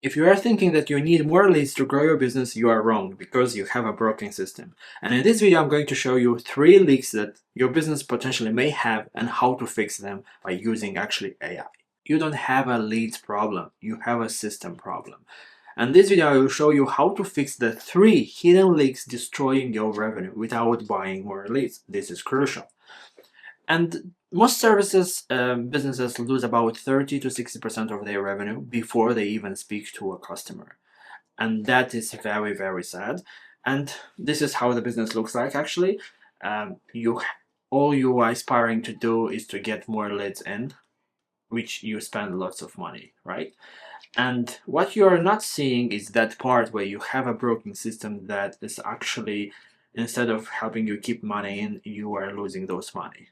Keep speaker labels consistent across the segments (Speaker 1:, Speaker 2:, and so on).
Speaker 1: If you are thinking that you need more leads to grow your business, you are wrong because you have a broken system. And in this video, I'm going to show you 3 leaks that your business potentially may have and how to fix them by using actually AI. You don't have a leads problem, you have a system problem. And this video, I will show you how to fix the 3 hidden leaks destroying your revenue without buying more leads. This is crucial. And most businesses lose about 30 to 60% of their revenue before they even speak to a customer. And that is very, very sad. And this is how the business looks like actually. All you are aspiring to do is to get more leads in, which you spend lots of money, right? And what you are not seeing is that part where you have a broken system that is actually, instead of helping you keep money in, you are losing those money.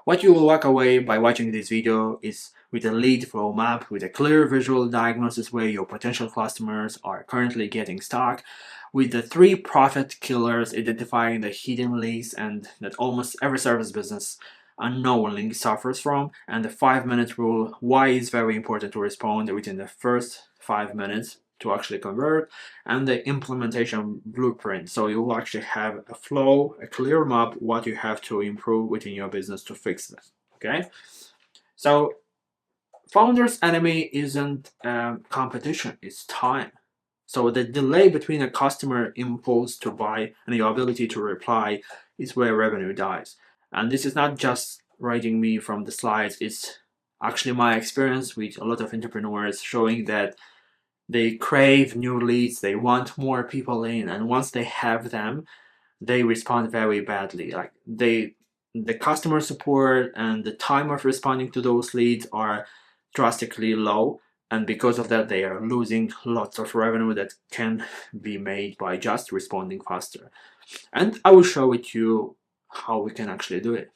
Speaker 1: What you will walk away by watching this video is with a lead flow map, with a clear visual diagnosis where your potential customers are currently getting stuck, with the 3 profit killers identifying the hidden leaks and that almost every service business unknowingly suffers from, and the 5-minute rule, why it's very important to respond within the first 5 minutes to actually convert, and the implementation blueprint. So you will actually have a flow, a clear map, what you have to improve within your business to fix this. Okay? So founder's enemy isn't competition, it's time. So the delay between a customer impulse to buy and your ability to reply is where revenue dies. And this is not just writing me from the slides, it's actually my experience with a lot of entrepreneurs showing that they crave new leads, they want more people in, and once they have them, they respond very badly. Like the customer support and the time of responding to those leads are drastically low, and because of that, they are losing lots of revenue that can be made by just responding faster. And I will show it you how we can actually do it.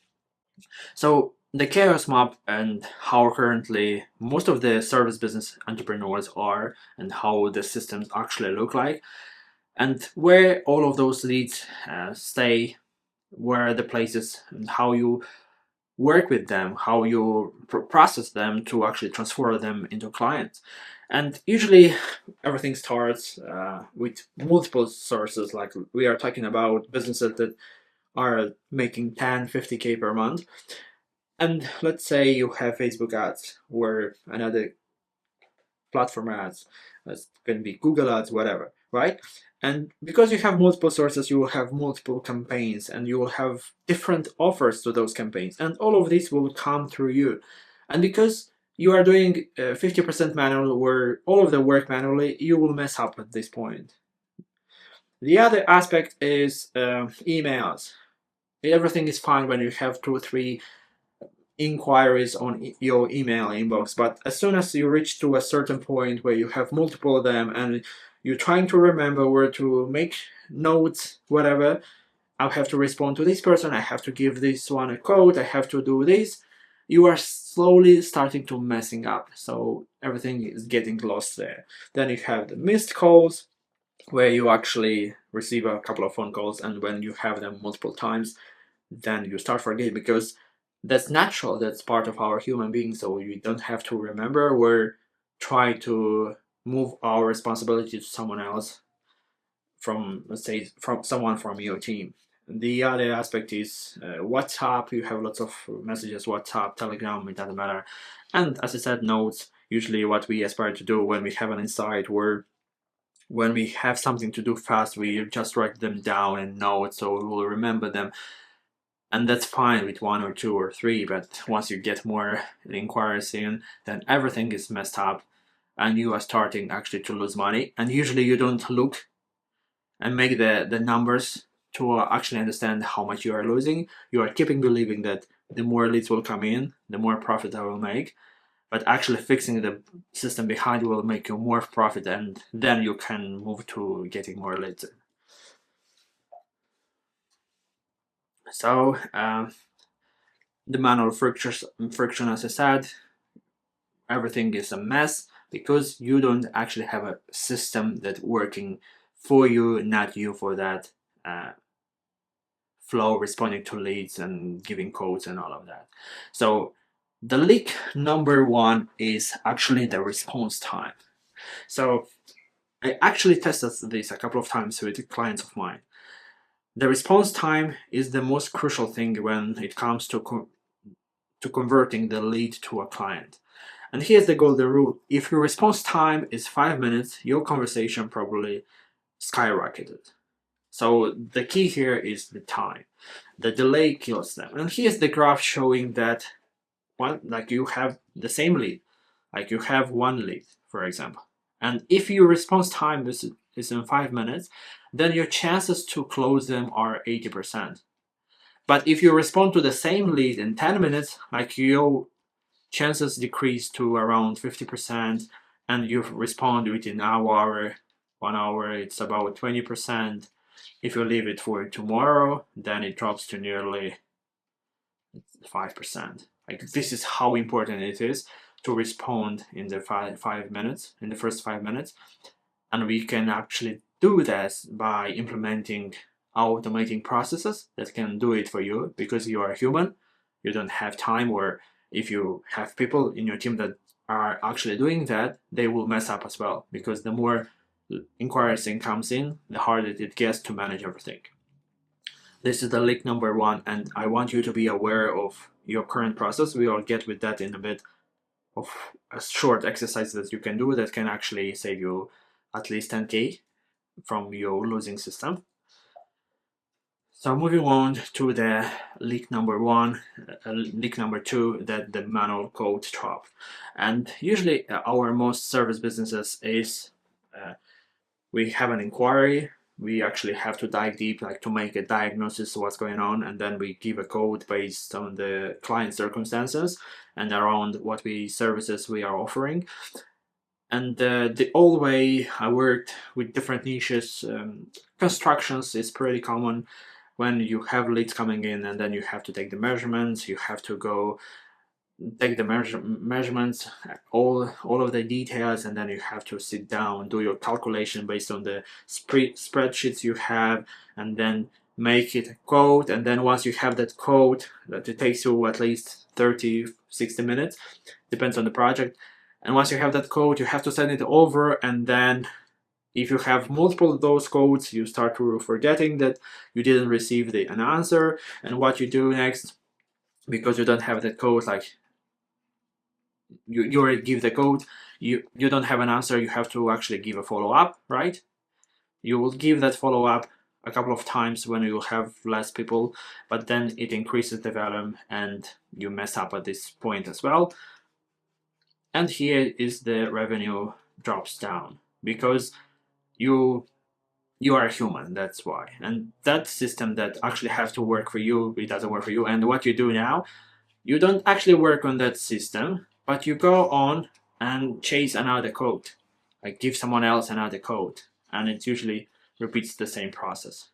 Speaker 1: So the chaos map and how currently most of the service business entrepreneurs are and how the systems actually look like and where all of those leads stay, where are the places and how you work with them, how you process them to actually transfer them into clients. And usually everything starts with multiple sources, like we are talking about businesses that are making 10, 50K per month. And let's say you have Facebook ads or another platform ads, it can be Google ads, whatever, right? And because you have multiple sources, you will have multiple campaigns and you will have different offers to those campaigns. And all of this will come through you. And because you are doing 50% manual or all of the work manually, you will mess up at this point. The other aspect is emails. Everything is fine when you have 2 or 3 inquiries on your email inbox, but as soon as you reach to a certain point where you have multiple of them and you're trying to remember where to make notes, whatever, I have to respond to this person, I have to give this one a code, I have to do this, you are slowly starting to messing up, so everything is getting lost there. Then you have the missed calls where you actually receive a couple of phone calls, and when you have them multiple times, then you start forgetting, because that's natural, that's part of our human being, so you don't have to remember or try to move our responsibility to someone else, from, let's say, from someone from your team. The other aspect is WhatsApp. You have lots of messages, WhatsApp, Telegram, it doesn't matter. And as I said, notes, usually what we aspire to do when we have an insight or when we have something to do fast, we just write them down in notes so we will remember them. And that's fine with 1 or 2 or 3, but once you get more inquiries in, then everything is messed up and you are starting actually to lose money. And usually you don't look and make the numbers to actually understand how much you are losing. You are keeping believing that the more leads will come in, the more profit I will make. But actually fixing the system behind will make you more profit, and then you can move to getting more leads in. So the manual friction, as I said, everything is a mess because you don't actually have a system that's working for you, not you for that flow, responding to leads and giving codes and all of that. So the leak number 1 is actually the response time. So I actually tested this a couple of times with clients of mine. The response time is the most crucial thing when it comes to converting the lead to a client. And here's the golden rule. If your response time is 5 minutes, your conversation probably skyrocketed. So the key here is the time. The delay kills them. And here's the graph showing that like you have the same lead, like you have one lead, for example. And if your response time is in 5 minutes, then your chances to close them are 80%. But if you respond to the same lead in 10 minutes, like your chances decrease to around 50%, and you respond within an hour, 1 hour, it's about 20%. If you leave it for tomorrow, then it drops to nearly 5%. Like, this is how important it is to respond in the 5 minutes, in the first 5 minutes. And we can actually do this by implementing automating processes that can do it for you, because you are human. You don't have time, or if you have people in your team that are actually doing that, they will mess up as well, because the more inquiries comes in, the harder it gets to manage everything. This is the leak number one, and I want you to be aware of your current process. We will get with that in a bit, of a short exercise that you can do that can actually save you at least 10K from your losing system. So moving on to the leak number one, leak number two, that the manual code drop. And usually our most service businesses is we have an inquiry, we actually have to dive deep, like to make a diagnosis of what's going on, and then we give a code based on the client circumstances and around what services we are offering. And the old way I worked with different niches, constructions is pretty common. When you have leads coming in, and then you have to take the measurements, you have to go take the measurements, all of the details, and then you have to sit down, do your calculation based on the spreadsheets you have, and then make it a code. And then once you have that code, that it takes you at least 30-60 minutes, depends on the project. And once you have that code, you have to send it over, and then if you have multiple of those codes, you start to forgetting that you didn't receive an answer. And what you do next, because you don't have that code, like you already give the code, you don't have an answer, you have to actually give a follow-up, right? You will give that follow-up a couple of times when you have less people, but then it increases the volume and you mess up at this point as well. And here is the revenue drops down, because you are a human, that's why. And that system that actually has to work for you, it doesn't work for you. And what you do now, you don't actually work on that system, but you go on and chase another code, like give someone else another code, and it usually repeats the same process.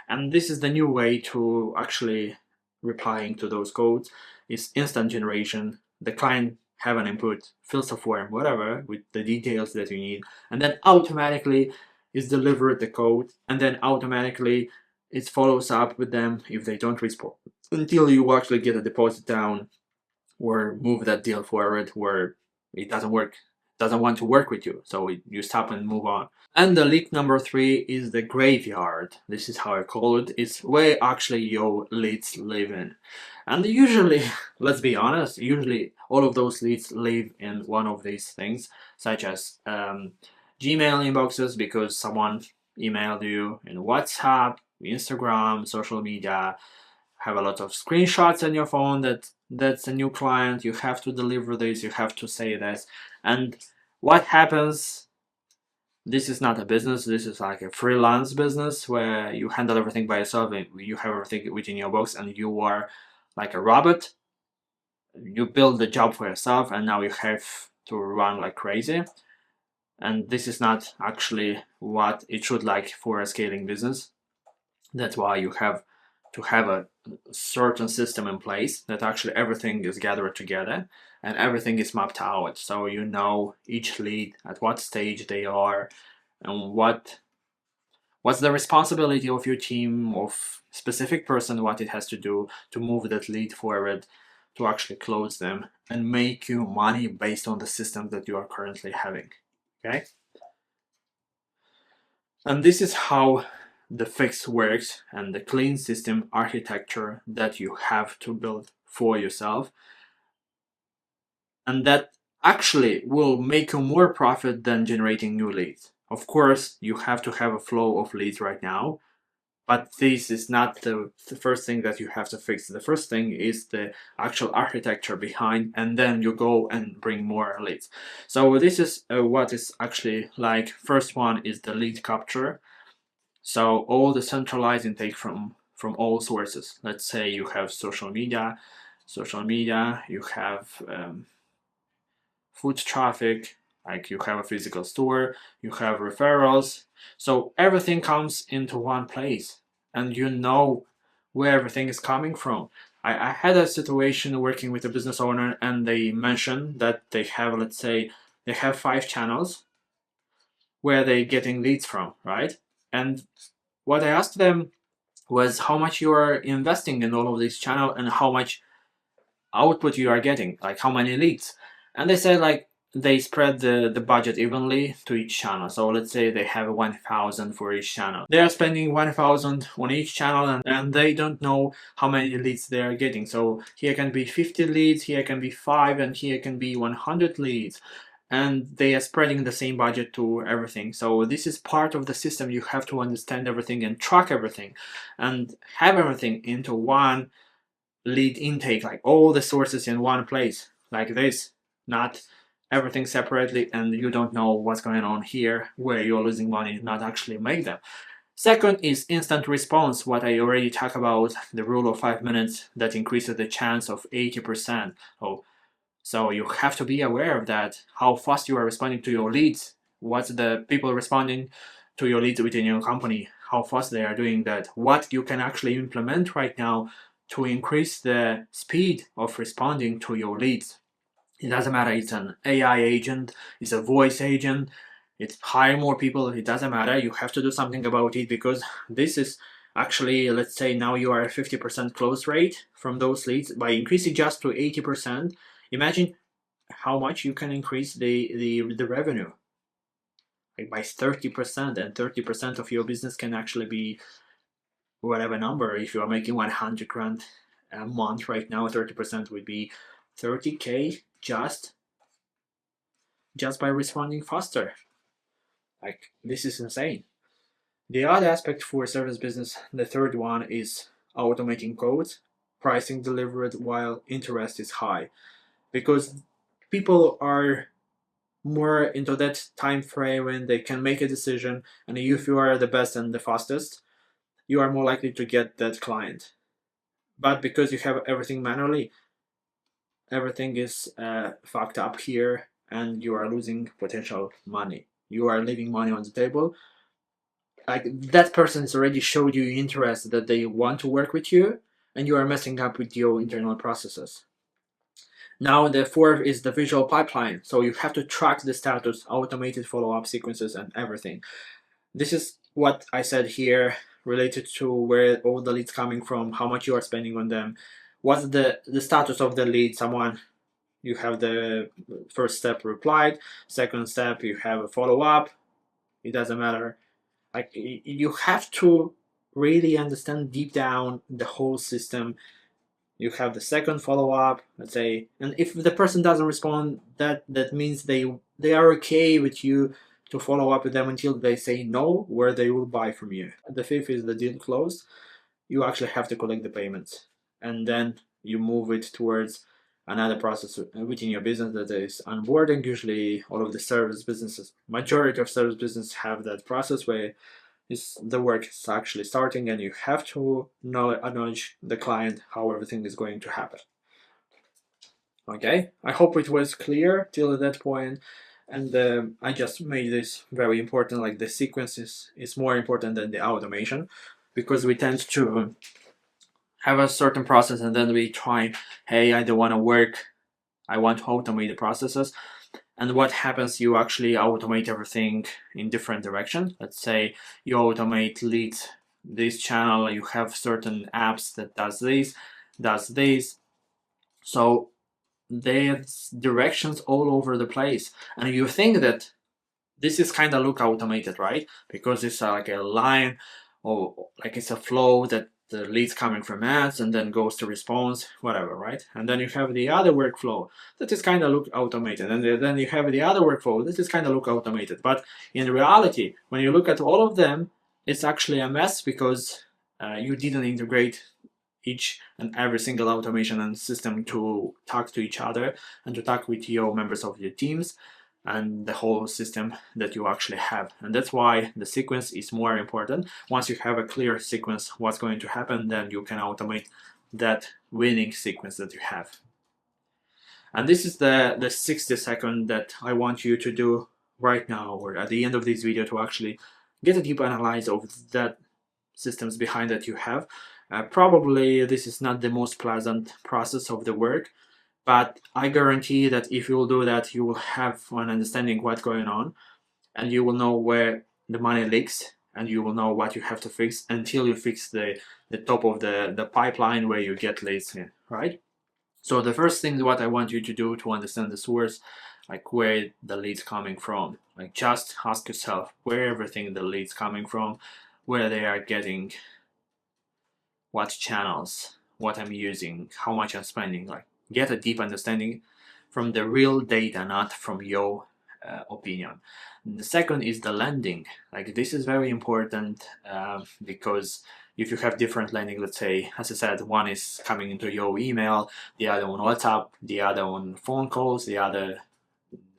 Speaker 1: And this is the new way to actually replying to those codes, is instant generation. The client have an input, fills a form, whatever, with the details that you need, and then automatically is delivered the code, and then automatically it follows up with them if they don't respond, until you actually get a deposit down or move that deal forward where it doesn't want to work with you, so you stop and move on. And the leak number three is the graveyard. This is how I call it. It's where actually your leads live in. And usually, let's be honest, usually all of those leads live in one of these things, such as Gmail inboxes, because someone emailed you, in WhatsApp, Instagram, social media, have a lot of screenshots on your phone that's a new client, you have to deliver this, you have to say this. And what happens, this is not a business, this is like a freelance business where you handle everything by yourself, and you have everything within your box, and you are like a robot. You build the job for yourself, and now you have to run like crazy. And this is not actually what it should like for a scaling business. That's why you have to have a certain system in place that actually everything is gathered together and everything is mapped out, so you know each lead at what stage they are, and what's the responsibility of your team, of specific person, what it has to do to move that lead forward, to actually close them and make you money based on the system that you are currently having. Okay? And this is how the fix works and the clean system architecture that you have to build for yourself. And that actually will make you more profit than generating new leads. Of course, you have to have a flow of leads right now, but this is not the first thing that you have to fix. The first thing is the actual architecture behind, and then you go and bring more leads. So this is what is actually like. First one is the lead capture. So all the centralized intake from all sources. Let's say you have social media, you have foot traffic, like you have a physical store, you have referrals. So everything comes into one place and you know where everything is coming from. I had a situation working with a business owner and they mentioned that they have, let's say, they have 5 channels where they're getting leads from, right? And what I asked them was how much you are investing in all of these channels and how much output you are getting, like how many leads. And they said like they spread the budget evenly to each channel. So let's say they have 1,000 for each channel. They are spending 1,000 on each channel and they don't know how many leads they are getting. So here can be 50 leads, here can be 5, and here can be 100 leads. And they are spreading the same budget to everything. So this is part of the system. You have to understand everything and track everything and have everything into one lead intake, like all the sources in one place, like this, not everything separately, and you don't know what's going on here, where you're losing money, not actually make them. Second is instant response, what I already talked about, the rule of 5 minutes that increases the chance of 80%. So you have to be aware of that, how fast you are responding to your leads, what's the people responding to your leads within your company, how fast they are doing that, what you can actually implement right now to increase the speed of responding to your leads. It doesn't matter, it's an AI agent, it's a voice agent, it's hire more people, it doesn't matter, you have to do something about it, because this is actually, let's say now you are at 50% close rate from those leads. By increasing just to 80%, imagine how much you can increase the revenue, like by 30%, and 30% of your business can actually be whatever number. If you are making 100 grand a month right now, 30% would be 30k just by responding faster. Like, this is insane. The other aspect for service business, the third one, is automating codes, pricing delivered while interest is high, because people are more into that time frame when they can make a decision, and if you are the best and the fastest, you are more likely to get that client. But because you have everything manually, everything is fucked up here, and you are losing potential money. You are leaving money on the table. Like, that person has already showed you interest that they want to work with you, and you are messing up with your internal processes. Now the fourth is the visual pipeline. So you have to track the status, automated follow-up sequences, and everything. This is what I said here, related to where all the leads coming from, how much you are spending on them, what's the status of the lead. Someone, you have the first step replied, second step you have a follow-up, it doesn't matter. Like, you have to really understand deep down the whole system. You have the second follow-up, let's say, and if the person doesn't respond, that means they are okay with you to follow up with them until they say no, where they will buy from you. The fifth is the deal closed. You actually have to collect the payments, and then you move it towards another process within your business, that is onboarding. Usually all of the service businesses, majority of service businesses, have that process where the work is actually starting, and you have to acknowledge the client how everything is going to happen. Okay, I hope it was clear till that point, and I just made this very important. Like, the sequence is more important than the automation, because we tend to have a certain process and then we try, hey, I don't want to work, I want to automate the processes. And what happens, you actually automate everything in different direction. Let's say you automate leads, this channel, you have certain apps that does this. So there's directions all over the place, and you think that this is kind of look automated, right? Because it's like a line, or like it's a flow that the leads coming from ads and then goes to response, whatever, right? And then you have the other workflow that is kind of look automated, and then you have the other workflow that is kind of look automated. But in reality, when you look at all of them, it's actually a mess, because you didn't integrate each and every single automation and system to talk to each other and to talk with your members of your teams and the whole system that you actually have. And that's why the sequence is more important. Once you have a clear sequence what's going to happen, then you can automate that winning sequence that you have. And this is the 60 second that I want you to do right now, or at the end of this video, to actually get a deep analyze of that systems behind that you have. Probably this is not the most pleasant process of the work, but I guarantee that if you will do that, you will have an understanding what's going on, and you will know where the money leaks, and you will know what you have to fix until you fix the top of the pipeline where you get leads in, right? So the first thing what I want you to do to understand the source, like where the leads coming from, like just ask yourself where everything the leads coming from, where they are getting, what channels, what I'm using, how much I'm spending. Like get a deep understanding from the real data, not from your opinion. And the second is the landing. Like this is very important, because if you have different landing, let's say, as I said, one is coming into your email, the other on WhatsApp, the other on phone calls, the other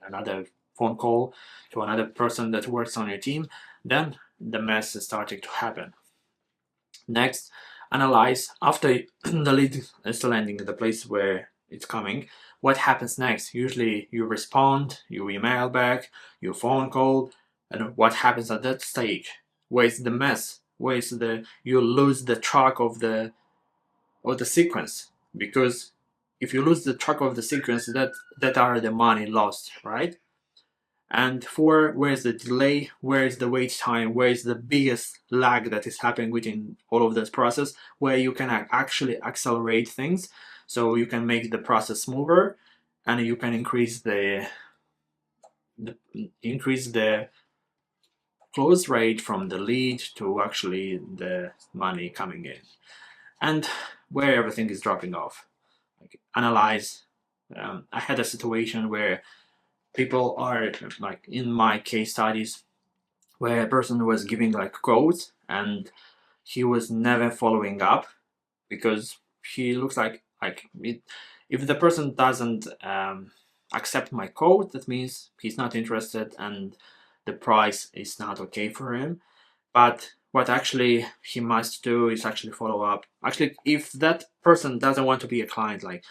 Speaker 1: another phone call to another person that works on your team, then the mess is starting to happen. Next, analyze after the lead is landing at the place where it's coming, what happens next. Usually you respond, you email back, you phone call, and what happens at that stage? Where's the mess? Where's the you lose the track of the sequence? Because if you lose the track of the sequence, that are the money lost, right? And four, where's the delay, where's the wait time, where's the biggest lag that is happening within all of this process, where you can actually accelerate things, so you can make the process smoother, and you can increase the close rate from the lead to actually the money coming in, and where everything is dropping off. Like analyze. I had a situation where people are, like in my case studies, where a person was giving like quotes and he was never following up, because he looks like if the person doesn't accept my quote, that means he's not interested and the price is not okay for him. But what actually he must do is actually follow up. Actually, if that person doesn't want to be a client, like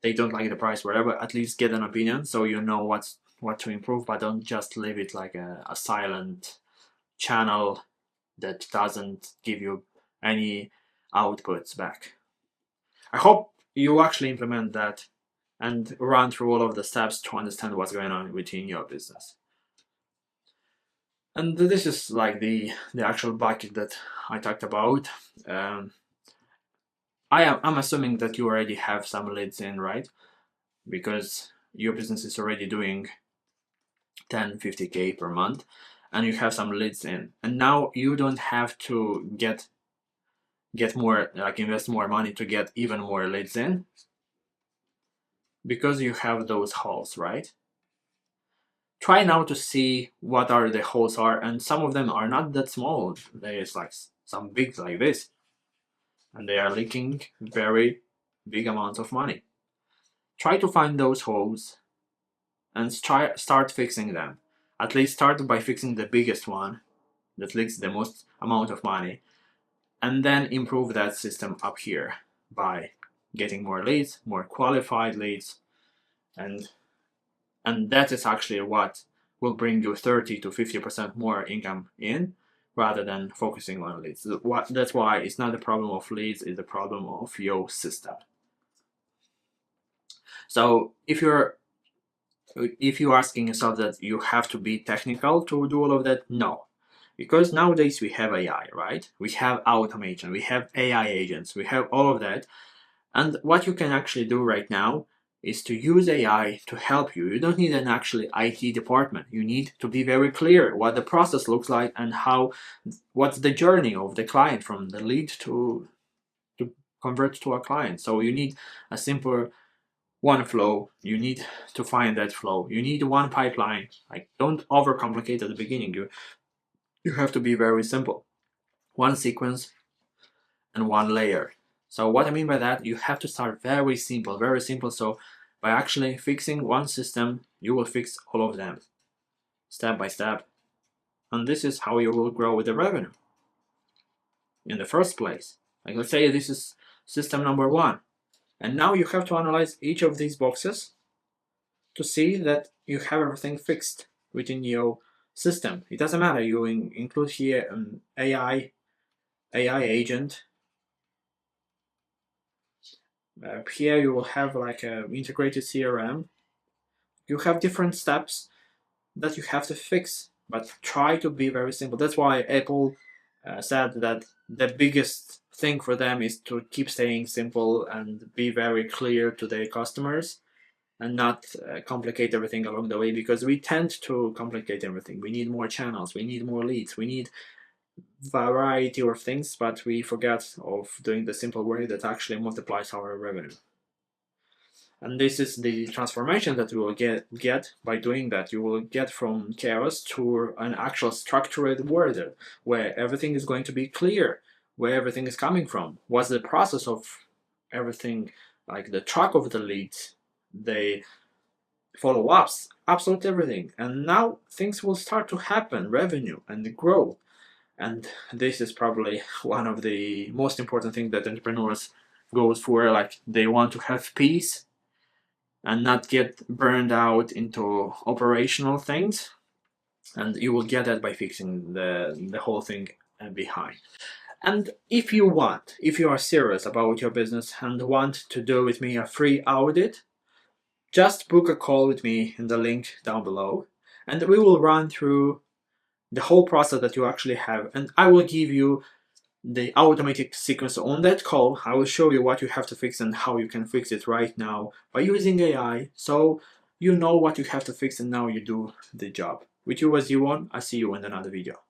Speaker 1: they don't like the price, whatever, at least get an opinion so you know what to improve, but don't just leave it like a silent channel that doesn't give you any outputs back. I hope you actually implement that and run through all of the steps to understand what's going on within your business. And this is like the actual bucket that I talked about. I'm assuming that you already have some leads in, right? Because your business is already doing 10, 50K per month, and you have some leads in. And now you don't have to get more, like invest more money to get even more leads in, because you have those holes, right? Try now to see what are the holes are, and some of them are not that small. There's like some big like this, and they are leaking very big amounts of money. Try to find those holes and start fixing them. At least start by fixing the biggest one that leaks the most amount of money, and then improve that system up here by getting more leads, more qualified leads, and that is actually what will bring you 30 to 50% more income in, rather than focusing on leads. That's why it's not the problem of leads, it's the problem of your system. So if you're asking yourself that you have to be technical to do all of that, no. Because nowadays we have AI, right? We have automation, we have AI agents, we have all of that. And what you can actually do right now is to use AI to help you. You don't need an actually IT department. You need to be very clear what the process looks like and what's the journey of the client from the lead to convert to a client. So you need a simple one flow. You need to find that flow. You need one pipeline. Like, don't overcomplicate at the beginning. You have to be very simple. One sequence and one layer. So what I mean by that, you have to start very simple, very simple. So by actually fixing one system, you will fix all of them step by step. And this is how you will grow with the revenue in the first place. Like, let's say this is system number one. And now you have to analyze each of these boxes to see that you have everything fixed within your system. It doesn't matter. You include here an AI agent. Here you will have like an integrated CRM. You have different steps that you have to fix, but try to be very simple. That's why Apple said that the biggest thing for them is to keep staying simple and be very clear to their customers and not complicate everything along the way, because we tend to complicate everything. We need more channels, we need more leads, we need variety of things, but we forget of doing the simple way that actually multiplies our revenue. And this is the transformation that you will get by doing that. You will get from chaos to an actual structured world where everything is going to be clear, where everything is coming from. What's the process of everything, like the track of the leads, the follow-ups, absolutely everything. And now things will start to happen, revenue and grow. And this is probably one of the most important things that entrepreneurs go for. Like, they want to have peace and not get burned out into operational things. And you will get that by fixing the whole thing behind. And if you are serious about your business and want to do with me a free audit, just book a call with me in the link down below, and we will run through the whole process that you actually have, and I will give you the automatic sequence on that call. I will show you what you have to fix and how you can fix it right now by using AI, so you know what you have to fix and now you do the job. With you was Yuon. I see you in another video.